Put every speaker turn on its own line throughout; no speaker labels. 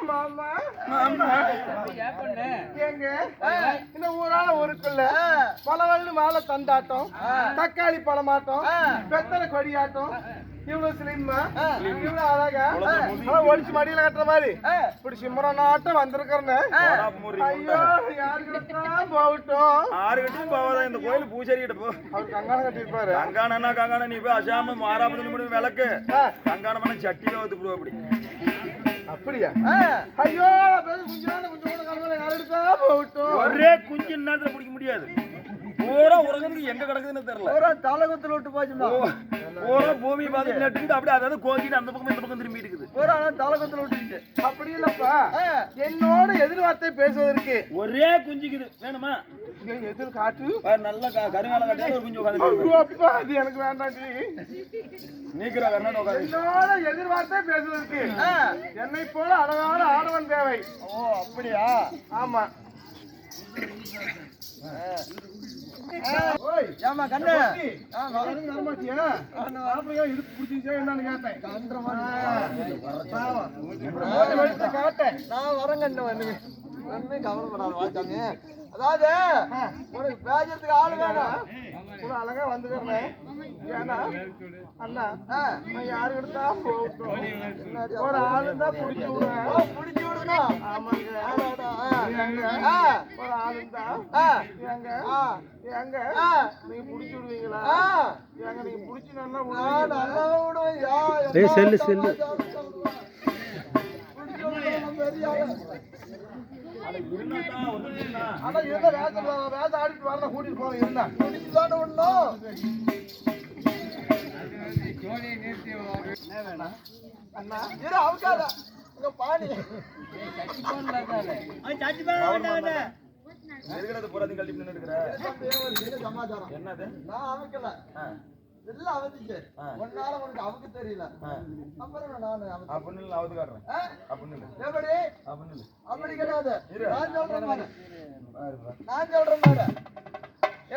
மாமா எங்க இந்த ஊரால ஊருக்குள்ள பலவள்ளி மாலை தந்தாட்டம், தக்காளி பழமாட்டம், பெத்தனை கொடியாட்டம், இவ்வளவு சிலிம்மா இவ்வளவு அழகா ஒடிச்சு மடியில கட்டுற மாதிரி இப்படி சிம்மரனாட்டம் வந்திருக்கிறேன்னு. ஐயோ யாருக்கிட்டதான் போகட்டும்,
யாருக்கிட்டையும் போவாதான் இந்த கோயில் பூசாரி கிட்ட போ.
அவர் கங்காணம் கட்டிருப்பாரு.
கங்காணா கங்காணா நீ போய் அசாம மாறாம முடியும் விளக்கு கங்காணம் பண்ண சட்டியில வந்து போடுவோம். அப்படி
அப்படியா? ஐயோ போகட்டும்.
ஒரே குஞ்சு நேரத்துல பிடிக்க முடியாது. பூரா உறங்குறதுக்கு எங்க கிடக்குதுன்னு தெரியல.
தலைகுத்துல விட்டு போச்சுமா.
பூரா பூமி பார்த்து நட்டுக்கிட்டு அப்படியே அதாவது கோச்சிட்டு அந்த பக்கம் இந்த பக்கம் திரும்பி இருக்குது.
பூரா தலைகுத்துல விட்டுக்கிட்டு. அப்படி இல்லப்பா, என்னோட எதிர்வார்த்தை பேசுவதற்கு
ஒரே குஞ்சுக்குது வேணுமா?
எதிர் காட்டு
நல்ல கருங்காலம் கட்டியா ஒரு குஞ்சு உட்காந்து.
அது எனக்கு வேண்டாம்.
நீக்கிற கண்ணா உட்காந்து.
என்னோட எதிர்வார்த்தை பேசுவதற்கு என்னை போல அழகான ஆடவன் தேவை.
ஓ அப்படியா?
ஆமா.
ஏமா கண்ணு
கேட்டேன். நான் வரங்கண்ணு வந்து கவலைப்படாத வாச்சாங்க. அதாவது உனக்கு பேசுறதுக்கு ஆளு வேணும். கூட அழகா வந்துக்கிறேன். ஏன்னா அண்ணா யாரு எடுத்தா போகட்டும், ஒரு ஆளு தான் பிடிச்சி விடுவேன். பிடிச்சி விடணும். ஆமாங்க. ஒரு ஆளுந்தா எங்க எங்க நீங்க புடிச்சு விடுவீங்களா? எங்க நீங்க புடிச்சு நல்லா விடுவேன்.
செல்லு செல்லு
ஆனா இருந்தா வேச ஆடிட்டு வரல கூட்டிட்டு போறேன். இருந்தா குடிச்சுதானே விடணும். அண்ணா இரு அவுக்காத உங்க பாணி சமாச்சாரம்
என்னது?
நான் அமைக்கல, எல்லாம் அவதிச்சு. ஒன்னால உனக்கு அவுக்கு தெரியல. அப்புறம் நான்
அப்படின்னு அவுத்து காட்டுறேன். அப்படின்னு
எப்படி
அப்படின்னு
அப்படி கிடையாது. நான் சொல்றேன் பாரு, நான் சொல்றேன் பாரு.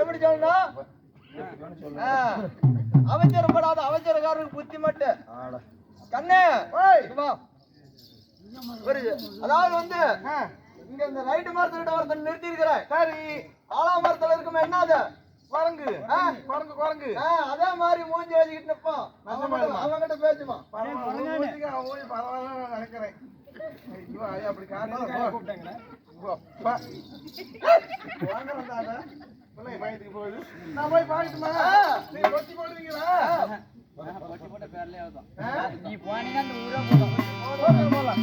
எப்படி சொல்லணும்? அவசரப்படாத அவசரக்காரருக்கு புத்தி மட்டும் கண்ணு. அதாவது வந்து இங்க இந்த ரைட்டு மரத்துல ஒருத்தன் நிறுத்தி இருக்கிறேன். சரி, ஆலாம் மரத்துல இருக்குமே என்னது? குரங்கு. குரங்கு குரங்கு. அதே மாதிரி மூஞ்சி வச்சுக்கிட்டு நிப்போம். அவங்கிட்ட பேசுமா பரவாயில்ல நினைக்கிறேன். அப்படி காட்டுங்க பயத்துக்கு போகுது. நான் போய் பாக்கட்டுமா? நீங்க கொட்டி போடுவீங்களா? நீ போனீங்கன்னா அந்த ஊரே போலாம்.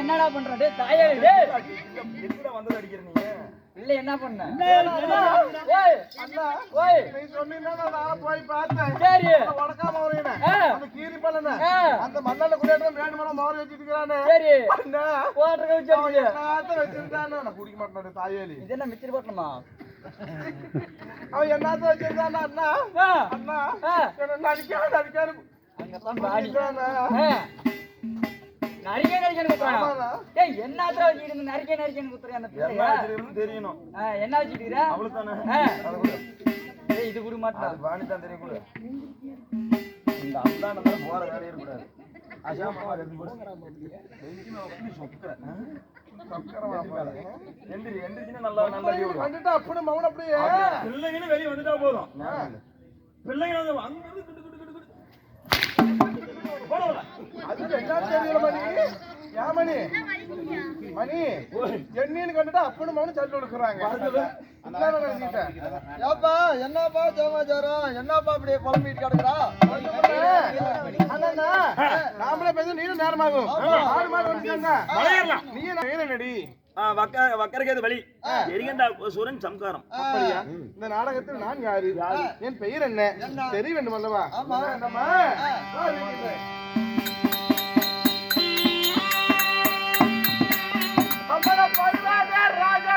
என்னடா பண்ற தாயே?
வந்தது அடிக்கிற நீங்க
இல்ல என்ன பண்ண?
போய் பார்த்தேன்.
சரி,
உடக்காம அந்த கீரி பண்ண அந்த மண்ணால கூட வேணுமான மோர் வச்சிருக்கானே.
சரி,
வச்சிருக்கானு குடிக்க மாட்டேன். தாயேலி
இது என்ன மிச்சர் போட்டணுமா?
அவன் என்னத்த வச்சிருக்கானா? அண்ணா அண்ணா நடிக்காது நடிக்காது
அங்கதான் நரிக்கே நரிக்கேன்னு குத்துறாங்க. ஏய் என்னத்துல வச்சிட்டு நரிக்கே நரிக்கேன்னு குத்துறேன். அந்த பிள்ளையா
தெரியணும்.
என்ன வச்சிட்டு
அவளுக்கு தானே.
ஏய் இது குடு மாட்டேன்.
வாணி தான் தெரியும் கூட. இந்த அந்தான தான் போற வேலையே இருக்கக்கூடாது. அசாமா ரெண்டு கூட வெஞ்சிமா வந்து சொக்கற சொக்கறவா பாரு. எந்திரிச்சினா நல்லா நல்லா ஓடும்.
வந்துட்டா அப்படி மௌன அப்படியே
பிள்ளைங்க வெளிய வந்துட்டா போதும். பிள்ளைங்க வந்து அங்க இருந்து குடு குடு குடு போடல.
அது என்ன தெரியல மணி. யாமணி மணி எண்ணின்னு கண்டுட்டா அப்படி மௌன சல்லு கொடுக்குறாங்க. ஏப்பா என்னப்பா சமாச்சாரம்? என்னப்பா அப்படியே புலம்பிட்டு கிடக்குறா? நாமளே பேச நீரும் நேரமாகும். ஆறு மாடு வந்துட்டாங்க. நீ நடி
வக்கரகேது வழி எரிகண்டா சூரன் சம்காரம்.
அப்படியா? இந்த நாடகத்தில் நான் யாரு? என் பெயர் என்ன தெரிய வேண்டும் அல்லவா? ராஜா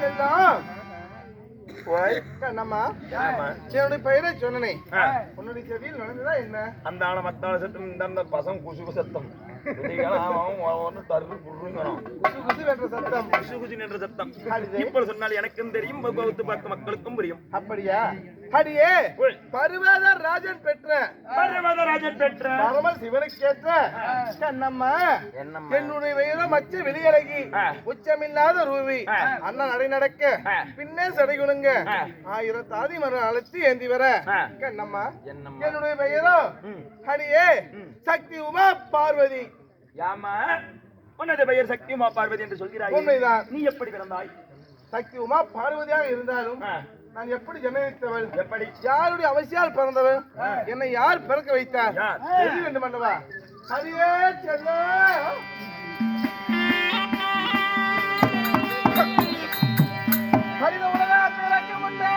செல்லம் கண்ணம்மா என்னுடைய பெயரை சொன்னனே உன்னுடைய செவியில் நடந்ததா என்ன?
அந்த ஆள மத்தாள சத்தம் இந்த பசங்க குசு சத்தம் இப்ப சொன்னால் எனக்கும் தெரியும் மக்களுக்கும் புரியும்.
அப்படியா? அடியே பருவதர் ராஜன் பெற்ற பரமல் சிவனுக்கேற்ற கண்ணம்மா என்னுடைய வயிறம் மச்ச வெளியழகி உச்சமில்லாத ரூவி அண்ணன் நடை நடக்க பின்னே சடைகுணுங்க 1000 தாதி மரம் அழைத்து ஏந்தி வர கண்ணம்மா என்னுடைய பெயரும் அடியே சக்தி உமா பார்வதி.
யாமா உன்னது பெயர் சக்தி உமா பார்வதி என்று சொல்கிறாய்.
உண்மைதான்.
நீ எப்படி பிறந்தாய்?
சக்தி உமா பார்வதியாக இருந்தாலும் நான் எப்படி ஜனனித்தவள்?
எப்படி?
யாருடைய அவசியால் பிறந்தவள்? என்னை யார் பிறக்க வைத்தார்? தெரிய வேண்டும் அல்லவா? ஹரியே செல்ல ஹரித உலக பிறக்க முன்னே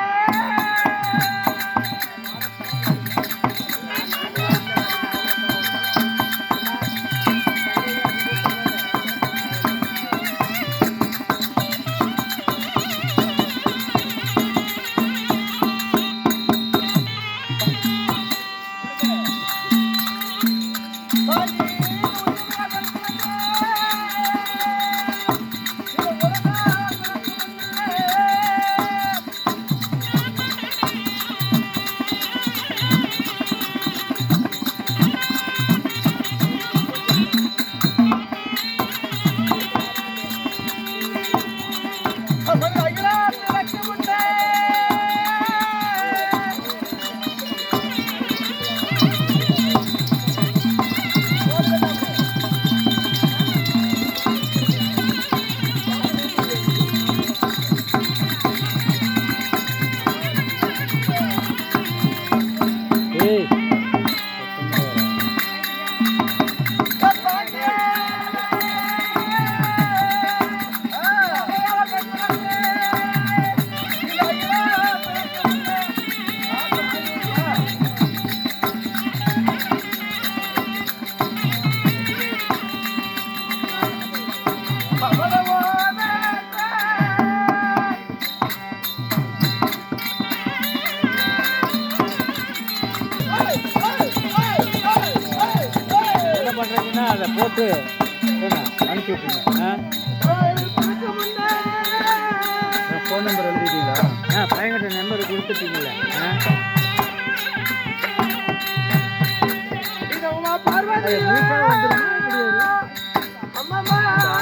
அதை போட்டு அனுப்பி விட்டுருங்க. ஃபோன் நம்பர் எழுதிட்டீங்களா? பையன்கிட்ட நம்பர் கொடுத்துட்டீங்களா?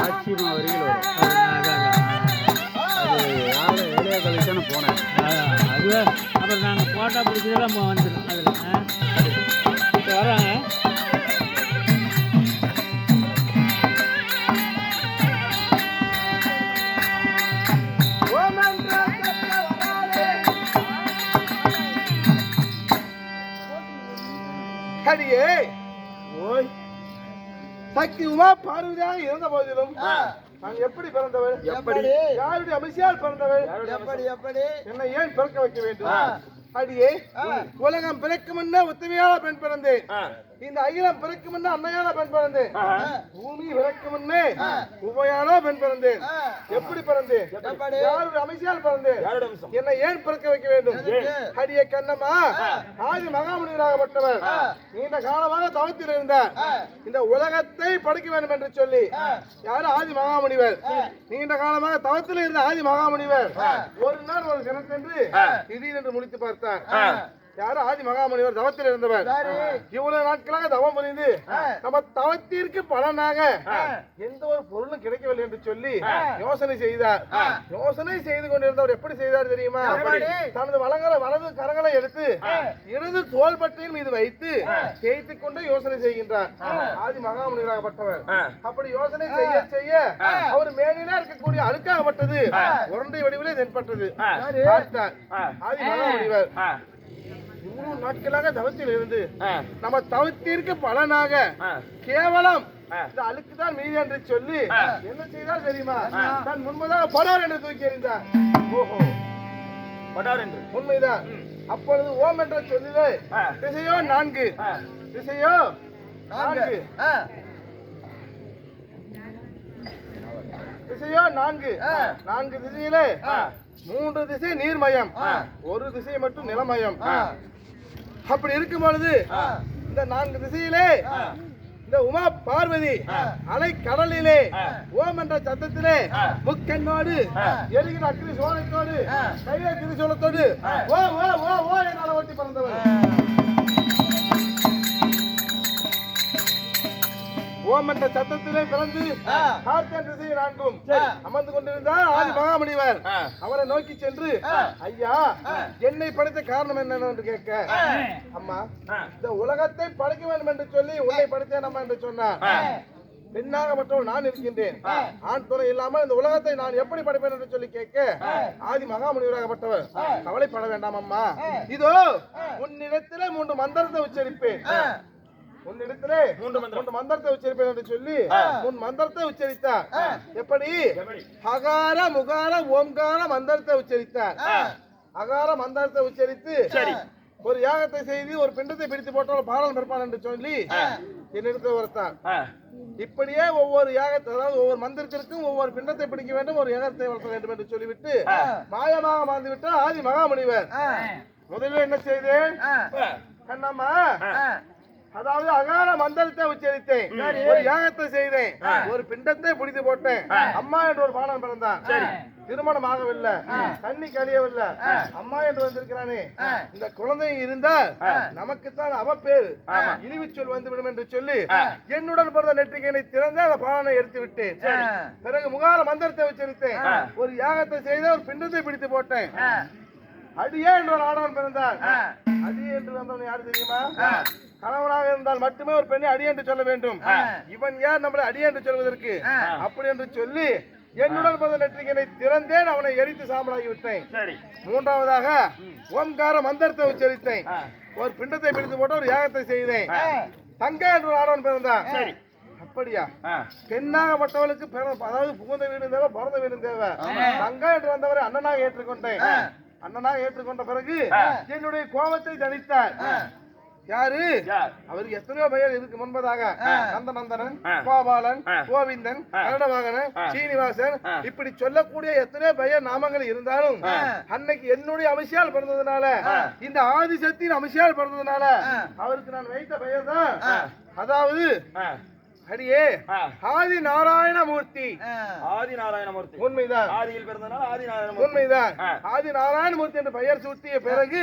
ஆச்சரியமா வரிகள் வரும். அது யாரும் ஏரியா கழிச்சானு போனேன். அதுவே அப்புறம் நாங்கள் ஃபோட்டோ பிடிச்சதெல்லாம் வந்துடும். அதில் வராங்க.
அடியே ஓய் சக்தி உமா பார்வதியாக இருந்த போதிலும் நான் எப்படி பிறந்தவள்? எப்படி? யாருடைய அபிஷேகால் பிறந்தவள்? எப்படி? எப்படி? என்னை ஏன் பிறக்க வைக்க வேண்டும்? அடியே உலகம் பிறக்கும் முன்ன உத்தமையான பெண் பிறந்தேன். இந்த அகிலம் பிறக்கும் முன்ன அன்னையான பெண் பிறந்தேன். பூமி பிறக்கும் முன்னே உபையான பெண் பிறந்தேன். எப்படி பிறந்தேன்? யாருடைய அமைச்சியால் பிறந்தேன். என்னை ஏன் பிறக்க வைக்க வேண்டும்? அடியே கண்ணம்மா ஆதி மகாமுனிவராகப்பட்டவர் நீண்ட காலமாக தவத்தில் இருந்தார். இந்த உலகத்தை படைக்க வேண்டும் என்று சொல்லி யாரு? ஆதி மகாமுனிவர். நீண்ட காலமாக தவத்தில் இருந்த ஆதி மகாமுனிவர் ஒரு நாள் ஒரு தினத்தன்று திடீரென்று முடித்து பார்த்தார். யாரு? ஆதி மகாமுனிவர் தவத்தில் இருந்தவர். இவ்வளவு நாட்களாக தவம் புரிந்து நம்ம தவத்திற்கு பலனாக எந்த ஒரு பொருளும் கிடைக்கவில்லை என்று சொல்லி யோசனை செய்தார். யோசனை செய்து கொண்டிருந்தவர் எப்படி செய்தார் தெரியுமா? தனது வலது கரங்களை எடுத்து இடது தோள்பட்டையின் மீது வைத்து தேய்த்துக் கொண்டு யோசனை செய்கின்றார் ஆதி மகாமுனிவராகப்பட்டவர். அப்படி யோசனை செய்ய செய்ய அவர் மேலினா இருக்கக்கூடிய அழுக்காகப்பட்டது உருண்டை வடிவிலே தென்பட்டது. ஆதி மகாமுனிவர் இவ்வளவு நாட்களாக தவத்தில் இருந்து நம்ம தவத்திற்கு பலனாக கேவலம் இந்த அழுக்குதான் மீது என்று சொல்லி என்ன செய்தால் தெரியுமா? தன் முன்பதாக படார் என்று தூக்கி எறிந்தார். ஓஹோ, படார் என்று உண்மைதான். அப்பொழுது ஓம் என்ற சொல்லிலே திசையோ 4 திசையோ 4. 4 திசையிலே 3 திசை நீர்மயம், ஒரு திசை மட்டும் நிலமயம். அப்படி இருக்கும் பொழுது இந்த 4 திசையிலே இந்த உமா பார்வதி அலை கடலிலே ஓம் என்ற சத்தத்திலே முக்கண்ணோடு எரிகிற அக்னி சோழத்தோடு கையில திரிசூலத்தோடு ஓ ஓ ஓ ஓ என ஓட்டி பறந்தவர். ஓம் என்ற சத்தத்திலே பிறந்து கார்த்திகன் திசையை 4ம் அமர்ந்து கொண்டிருந்தார் ஆதி மகாமுனிவர். அவரை நோக்கி சென்று, ஐயா, என்னை படைத்த காரணம் என்னன்னு என்று கேட்க, அம்மா, இந்த உலகத்தை படைக்க வேண்டும் என்று சொல்லி உன்னை படைத்தேன் அம்மா என்று சொன்னார். பெண்ணாகப்பட்டவள் நான் இருக்கின்றேன், ஆண் துணை இல்லாமல் இந்த உலகத்தை நான் எப்படி படைப்பேன் என்று சொல்லி கேட்க, ஆதி மகாமுனிவராகப்பட்டவர், கவலைப்பட வேண்டாம் அம்மா, இதோ உன்னிடத்திலே 3 மந்திரத்தை உச்சரிப்பேன், உன்னிடத்திலே 3 மந்திரத்தை உச்சரிப்பேன் என்று சொல்லி 3 மந்திரத்தை உச்சரித்தார். எப்படி? அகார முகார ஓம்கார மந்திரத்தை உச்சரித்தார். அகார மந்திரத்தை உச்சரித்து ஒரு யாகத்தை செய்து ஒரு பிண்டத்தை பிடித்து போட்டால் பாலன் பிறப்பான் என்று சொல்லி என்னிடத்தில் வளர்த்தார். இப்படியே ஒவ்வொரு யாகத்தை, அதாவது ஒவ்வொரு மந்திரத்திற்கும் ஒவ்வொரு பிண்டத்தை பிடிக்க வேண்டும், ஒரு யாகத்தை வளர்த்த வேண்டும் என்று சொல்லிவிட்டு மாயமாக மாந்து விட்டார் ஆதி மகாமுனிவர். முதலில் என்ன செய்தேன் கண்ணம்மா, அதாவது அகார மந்திரத்தை உச்சரித்தேன், ஒரு யாகத்தை செய்தேன், ஒரு பிண்டத்தை பிடித்து போட்டேன், அம்மா என்று ஒரு பாலன் பிறந்தான். திருமணம் ஆகவில்லை, தண்ணி கழியவில்லை, அம்மா என்று வந்திருக்கிறானே, இந்த குழந்தை இருந்தால் நமக்குத்தான் அவ பேரு இழிவு சொல் வந்துவிடும் என்று சொல்லி என்னுடன் பிறந்த நெற்றிக்கனை திறந்து அந்த பாலனை எடுத்து விட்டேன். பிறகு முகார மந்திரத்தை உச்சரித்தேன், ஒரு யாகத்தை செய்த ஒரு பிண்டத்தை பிடித்து போட்டேன். அடியே என்று ஒரு ஆடவன் பிறந்தார். அடியே என்று வந்தவன் யாரு தெரியுமா? கணவனாக இருந்தால் மட்டுமே ஒரு பெண்ணை அடி என்று சொல்ல வேண்டும். இவன் யார் நம்மளை அடி என்று சொல்வதற்கு? அப்படி என்று சொல்லி என்னுடன் பிறந்த நெற்றிக்கனை திறந்தேன், அவனை எரித்து சாம்பலாகி விட்டேன். மூன்றாவதாக ஓம்கார மந்திரத்தை உச்சரித்தேன், ஒரு பிண்டத்தை பிடித்து போட்டு ஒரு யாகத்தை செய்தேன். தங்கா என்று ஒரு ஆடவன் பிறந்தான். அப்படியா? பெண்ணாகப்பட்டவளுக்கு அதாவது புகுந்த வீடு தேவை, பிறந்த வீடு தேவை. தங்கா என்று வந்தவரை அண்ணனாக ஏற்றுக்கொண்டேன். அண்ணனாக ஏற்றுக்கொண்ட பிறகு என்னுடைய கோபத்தை தணித்தார். யாரு? அவருக்கு எத்தனையோ பெயர் இதுக்கு முன்பதாக நந்தநந்தனன், கோபாலன், கோவிந்தன், கருடவாகனன், சீனிவாசன், இப்படி சொல்லக்கூடிய எத்தனையோ பெயர் நாமங்கள் இருந்தாலும் அன்னைக்கு என்னுடைய அம்சையால் பிறந்ததுனால, இந்த ஆதிசக்தியின் அம்சையால் பிறந்ததுனால அவருக்கு நான் வைத்த பெயர் தான், அதாவது அடியே ஆதி நாராயணமூர்த்தி.
ஆதி நாராயணமூர்த்தி
உண்மைதான்.
ஆதியில் பிறந்தனால ஆதி நாராயணமூர்த்தி.
உண்மைதான். ஆதி நாராயணமூர்த்தி என்று பெயர் சூட்டிய பிறகு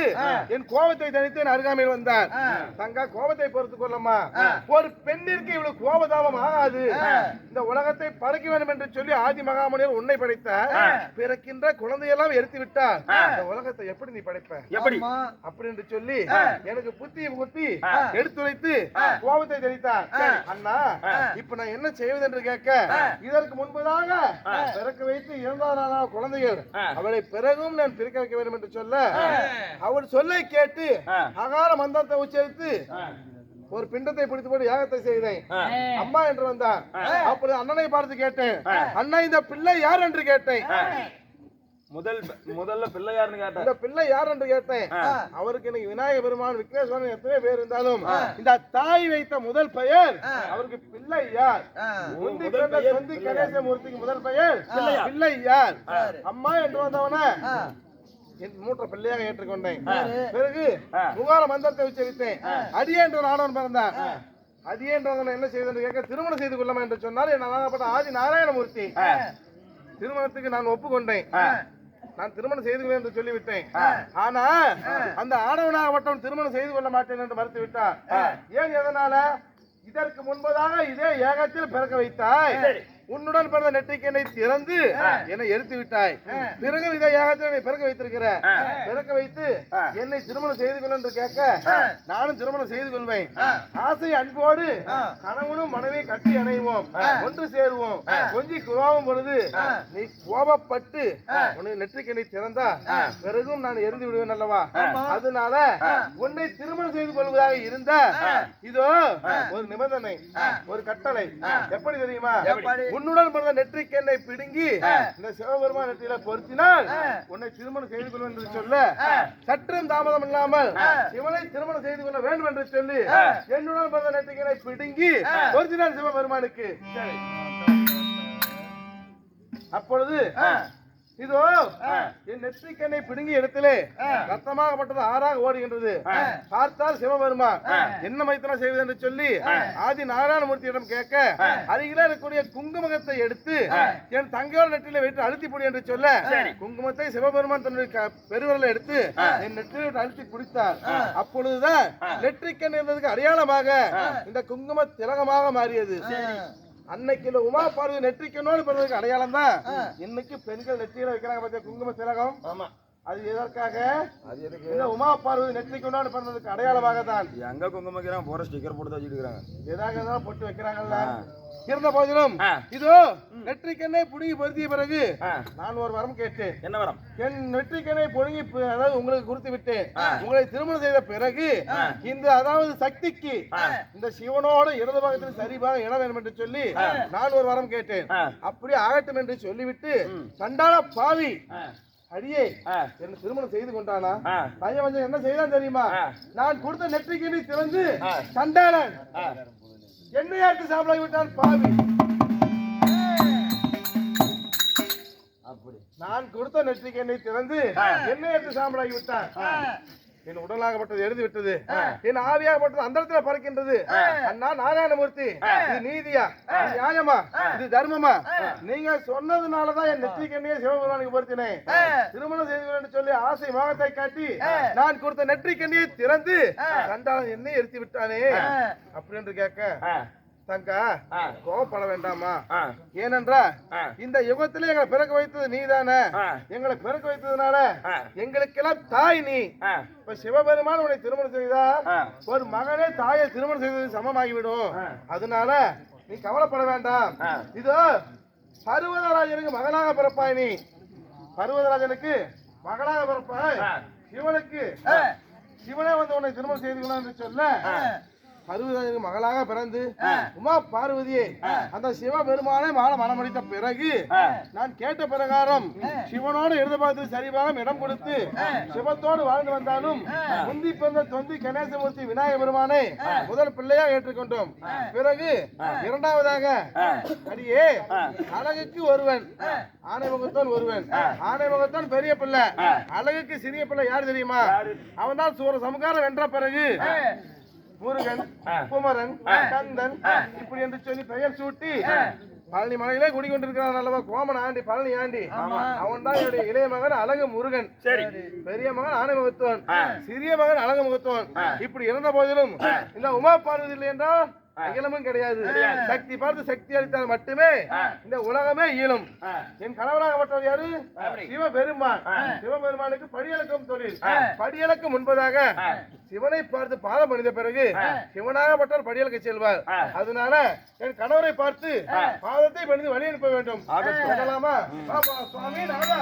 என் கோபத்தை தனித்து அருகாமையில் வந்தார். தங்கா, கோபத்தை பொறுத்துக் கொள்ளம்மா, ஒரு பெண்ணிற்கு இவ்வளவு கோபதாபம் ஆகாது. இந்த உலகத்தை படைக்க வேண்டும் என்று சொல்லி ஆதி மகாமுனிவர் உன்னை படைத்தார். பிறக்கின்ற குழந்தையெல்லாம் எரித்து விட்டார். இந்த உலகத்தை எப்படி நீ படைப்ப? எப்படி அப்படி என்று சொல்லி எனக்கு புத்தி புத்தி எடுத்துரைத்து கோபத்தை தனித்தார். அண்ணா, இப்ப நான் என்ன செய்வது என்று கேட்க, இதற்கு முன்பதாக பிறக்க வைத்து 2வது நாள் குழந்தைகள், அவளை பிறகும் நான் பிறக்க வைக்க வேண்டும் என்று சொல்ல, அவள் சொல்லை கேட்டு அகார மந்திரத்தை உச்சரித்து ஒரு பிண்டத்தை பிடித்து போட்டு யாகத்தை செய்தேன். அம்மா என்று வந்தார். அப்படி அண்ணனை பார்த்து கேட்டேன், அண்ணா இந்த பிள்ளை யார் என்று கேட்டேன்.
முதல்ல பிள்ளை யாருன்னு கேட்டேன்.
இந்த பிள்ளை யார் என்று கேட்டேன். அவருக்கு எனக்கு விநாயக பெருமான், விக்னேஸ்வரன் எத்தனை பேர் இருந்தாலும் இந்த தாய் வைத்த முதல் பெயர் அவருக்கு பிள்ளை யார். சொந்தி கணேசமூர்த்திக்கு முதல் பெயர் பிள்ளை யார். அம்மா என்று வந்தவன மூற்ற பிள்ளையாக ஏற்றுக்கொண்டேன். பிறகு முகார மந்திரத்தை உச்சரித்தேன். அடியே என்று ஆடவன் பிறந்தார். அடியே என்று என்ன செய்வது கேட்க, திருமணம் செய்து கொள்ளமா என்று சொன்னார். என் ஆதி நாராயணமூர்த்தி. திருமணத்துக்கு நான் ஒப்புக்கொண்டேன். நான் திருமணம் செய்து கொள்ள என்று சொல்லிவிட்டேன். ஆனா அந்த ஆடவனாகப்பட்டவன் திருமணம் செய்து கொள்ள மாட்டேன் என்று மறுத்து விட்டார். ஏன், எதனால? இதற்கு முன்பதாக இதே ஏகத்தில் பிறக்க வைத்தாய். உன்னுடன் பிறந்த நெற்றிக்கனை திறந்து என்னை எரித்து விட்டாய். பிறகு இதை யாகத்தில் பிறக்க வைத்திருக்கிற, பிறக்க வைத்து என்னை திருமணம் செய்து கொள்ள என்று கேட்க, நானும் திருமணம் செய்து கொள்வேன். ஆசை அன்போடு கணவனும் மனைவி கட்டி அணைவோம், ஒன்று சேருவோம். கொஞ்சி கோபம் பொழுது நீ கோபப்பட்டு உன்னை நெற்றிக்கனை திறந்தா பிறகும் நான் எரிந்து விடுவேன் அல்லவா? அதனால உன்னை திருமணம் செய்து கொள்வதாக இருந்த இதோ ஒரு நிபந்தனை, ஒரு கட்டளை. எப்படி தெரியுமா? உன்னுடன் பிறந்த நெற்றிக்கண்ணை பிடுங்கி இந்த சிவபெருமான் நெற்றியில பொருத்தினால் உன்னை திருமணம் செய்து கொள்வேன் என்று சொல்ல, சற்றும் தாமதம் இல்லாமல் இவனை திருமணம் செய்து கொள்ள வேண்டும் என்று சொல்லி என்னுடன் பிறந்த நெற்றிக்கண்ணை பிடுங்கி பொருத்தினார் சிவபெருமானுக்கு. அப்பொழுது இதோ என் நெற்றிக்கண்ணை பிடுங்கிய இடத்திலே ரத்தமாகப்பட்டது ஆறாக ஓடுகின்றது. பார்த்தால் சிவபெருமான் என்ன மைத்தனம் செய்வது என்று சொல்லி ஆதி நாராயணமூர்த்தியிடம் கேட்க, அருகிலே இருக்கக்கூடிய குங்குமத்தை எடுத்து என் தங்கையோட நெற்றில வைத்து அழுத்தி புடி என்று சொல்ல, குங்குமத்தை சிவபெருமான் தன்னுடைய பெருவிரலை எடுத்து என் நெற்றில விட்டு அழுத்தி குடித்தார். அப்பொழுதுதான் நெற்றிக்கண் இருந்ததுக்கு அடையாளமாக இந்த குங்கும திலகமாக மாறியது. அன்னைக்கு இந்த உமா பார்வதி நெற்றிக்கண்ணோடு பிறந்ததுக்கு அடையாளம் தான் இன்னைக்கு பெண்கள் நெற்றியில வைக்கிறாங்க பாத்தியா குங்கும திலகம்.
ஆமா,
அது எதற்காக? அது எதுக்கு? இந்த உமா பார்வதி நெற்றிக்கண்ணோடு பிறந்ததுக்கு அடையாளமாக தான்.
எங்க குங்குமம் வைக்கிறாங்க, போற ஸ்டிக்கர் போட்டு வச்சுட்டு இருக்காங்க.
எதாக தான் போட்டு வைக்கிறாங்கல்ல. இருந்த போதிலும் இதோ நெற்றிக்கண்ணை புடுங்கி பொருத்திய பிறகு நான் ஒரு வரம் கேட்டேன்.
என்ன வரம்?
என் நெற்றிக்கண்ணை புடுங்கி அதாவது உங்களுக்கு கொடுத்து விட்டேன். உங்களை திருமணம் செய்த பிறகு இந்த அதாவது சக்திக்கு இந்த சிவனோட இடது பாகத்தில் சரிபாக இடம் வேண்டும் என்று சொல்லி நான் ஒரு வரம் கேட்டேன். அப்படி ஆகட்டும் என்று சொல்லிவிட்டு சண்டாள பாவி அடியே என்ன திருமணம் செய்து கொண்டானா? பையன் வந்து என்ன செய்தான் தெரியுமா? நான் கொடுத்த நெற்றிக்கண்ணை திறந்து சண்டாளன் என்னையாட்டு சாப்பிட விட்டான் பாவி. நான் கொடுத்த நெற்றிக்கண்ணை திறந்து என்னையாட்டு சாம்பலாகி விட்டான். என் உடலாகப்பட்டது எழுதி விட்டது, என் ஆவியாகப்பட்டது அந்த இடத்துல பறக்கின்றது. அண்ணா நாராயணமூர்த்தி, இது நீதியா, இது நியாயமா, இது தர்மமா? நீங்க சொன்னதுனாலதான் என் நெற்றிக்கண்ணையை சிவபெருமானுக்கு பொருத்தினேன். திருமணம் செய்து சொல்லி ஆசை மோகத்தை காட்டி நான் கொடுத்த நெற்றிக்கண்ணையை திறந்து கண்டாளன் என்னை எரித்து விட்டானே அப்படி என்று கேட்க, தங்கா கோபப்பட வேண்டாமா? ஏனென்றா இந்த யுகத்திலே எங்களை பிறக்க வைத்தது நீதானே. எங்களை பிறக்க வைத்ததுனால எங்களுக்கெல்லாம் தாய் நீ. இப்ப சிவபெருமான் உன்னை திருமணம் செய்தா ஒரு மகனே தாயை திருமணம் செய்தது சமமாகிவிடும். அதனால நீ கவலைப்பட வேண்டாம். இதோ பர்வதராஜனுக்கு மகனாக பிறப்பாய். நீ பர்வதராஜனுக்கு மகனாக பிறப்பாய். சிவனே வந்து உன்னை திருமணம் செய்து என்று சொல்ல, பர்வதராஜனுக்கு மகளாக பிறந்து உமா பார்வதியை அந்த சிவபெருமானை மனமடித்த பிறகு நான் கேட்ட பிரகாரம் சிவனோடு இடது பாகத்தில் சரிபாகம் இடம் கொடுத்து சிவத்தோடு வாழ்ந்து வந்தாலும் முந்தி பிறந்த தொந்தி கணேசமூர்த்தி விநாயக பெருமானை முதல் பிள்ளையாக ஏற்றுக்கொண்டோம். பிறகு இரண்டாவதாக அடியே அழகுக்கு ஒருவன் ஆனை முகத்தான் ஒருவன். ஆனை முகத்தான் பெரிய பிள்ளை, அழகுக்கு சிறிய பிள்ளை யார் தெரியுமா? அவன் தான் சூர சமுகாரம் வென்ற பிறகு முருகன், குமரன், கந்தன் இப்படி என்று சொல்லி பெயர் சூட்டி பழனி மலையிலே குடிக்கொண்டிருக்கிறான் அல்லவா கோமன் ஆண்டி, பழனி ஆண்டி. அவன் தான் என்னுடைய இளைய மகன் அழகு முருகன். பெரிய மகன் ஆனை முகத்துவன், சிறிய மகன் அழகு முகத்துவன். இப்படி இருந்த போதிலும் இந்த உமா பார்வதி இல்லை என்றால் அகிலமும் கிடையாது. சக்தி பார்த்து சக்தி அளித்தால் மட்டுமே இந்த உலகமே இயலும். என் கணவராகப்பட்டவர் யாரு? சிவபெருமான். சிவபெருமானுக்கு படியளக்கும் தொழில். படியளக்கு முன்பதாக சிவனை பார்த்து பாதம் பணிந்த பிறகு சிவனாகப்பட்டவர் படியளக்க செல்வார். அதனால என் கணவரை பார்த்து பாதத்தை பணிந்து வழி அனுப்ப வேண்டும். சுவாமி நாதா